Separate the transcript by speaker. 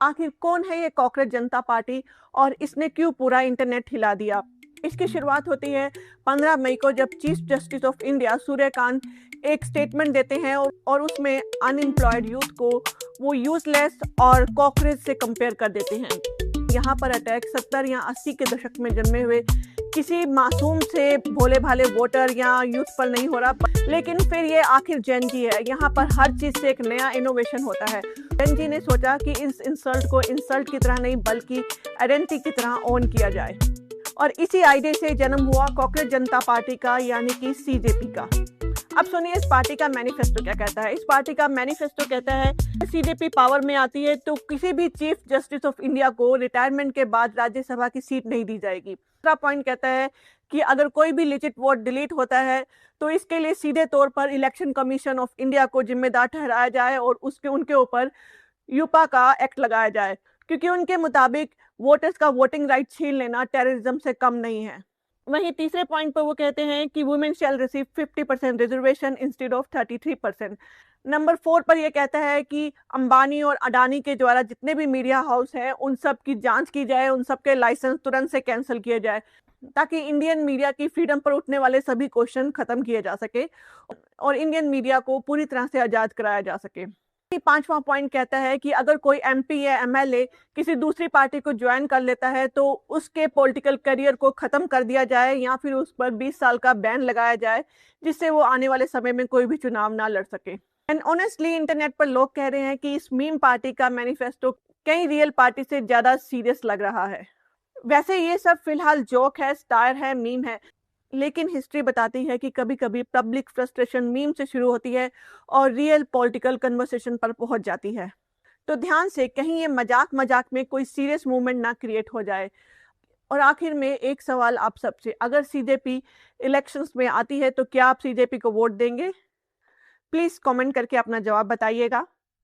Speaker 1: आखिर कौन है ये कॉकरोच जनता पार्टी और इसने क्यों पूरा इंटरनेट हिला दिया। इसकी शुरुआत होती है 15 मई को, जब chief justice of India Suryakant एक स्टेटमेंट देते हैं और उसमें अनएम्प्लॉयड यूथ को वो यूजलेस और कॉकरोच से कंपेयर कर देते हैं। यहाँ पर अटैक 70 या 80 के दशक में जन्मे हुए किसी मासूम से भोले भाले वोटर या यूथ पर नहीं हो रहा, लेकिन फिर ये आखिर जेन जी है। यहाँ पर हर चीज़ से एक नया इनोवेशन होता है। जेन जी ने सोचा कि इस इंसल्ट को इंसल्ट की तरह नहीं बल्कि आइडेंटिटी की तरह ऑन किया जाए, और इसी आइडिया से जन्म हुआ कॉकरोच जनता पार्टी का, यानी कि सीजेपी का। अब सुनिए इस पार्टी का मैनिफेस्टो क्या कहता है। इस पार्टी का मैनिफेस्टो कहता है सीजेपी पावर में आती है तो किसी भी चीफ जस्टिस ऑफ इंडिया को रिटायरमेंट के बाद राज्यसभा की सीट नहीं दी जाएगी। दूसरा पॉइंट कहता है कि अगर कोई भी लिजिट वोट डिलीट होता है तो इसके लिए सीधे तौर पर इलेक्शन कमीशन ऑफ इंडिया को जिम्मेदार ठहराया जाए और उनके ऊपर यूपा का एक्ट लगाया जाए, क्योंकि उनके मुताबिक वोटर्स का वोटिंग राइट छीन लेना टेररिज्म से कम नहीं है। वहीं तीसरे पॉइंट पर वो कहते हैं कि women shall receive 50% reservation instead of 33%। Number 4 पर यह कहता है कि अंबानी और अडानी के द्वारा जितने भी मीडिया हाउस हैं उन सब की जांच की जाए, उन सब के लाइसेंस तुरंत से कैंसिल किए जाए, ताकि इंडियन मीडिया की फ्रीडम पर उठने वाले सभी क्वेश्चन खत्म किए जा सके और इंडियन मीडिया को पूरी तरह से आज़ाद कराया जा सके। पांचवा पॉइंट कहता है कि अगर कोई एमपी या एमएलए किसी दूसरी पार्टी को ज्वाइन कर लेता है तो उसके पॉलिटिकल करियर को खत्म कर दिया जाए या फिर उस पर 20 साल का बैन लगाया जाए, जिससे वो आने वाले समय में कोई भी चुनाव ना लड़ सके। एंड ऑनेस्टली इंटरनेट पर लोग कह रहे हैं कि इस मीम पार्टी का मैनिफेस्टो कई रियल पार्टी से ज्यादा सीरियस लग रहा है। वैसे ये सब फिलहाल जोक है, स्टार है, मीम है, लेकिन हिस्ट्री बताती है कि कभी कभी पब्लिक फ्रस्ट्रेशन मीम से शुरू होती है और रियल पॉलिटिकल कन्वर्सेशन पर पहुंच जाती है। तो ध्यान से, कहीं ये मजाक मजाक में कोई सीरियस मूवमेंट ना क्रिएट हो जाए। और आखिर में एक सवाल आप सबसे, अगर सीजेपी इलेक्शंस में आती है तो क्या आप सीजेपी को वोट देंगे? प्लीज कमेंट करके अपना जवाब बताइएगा।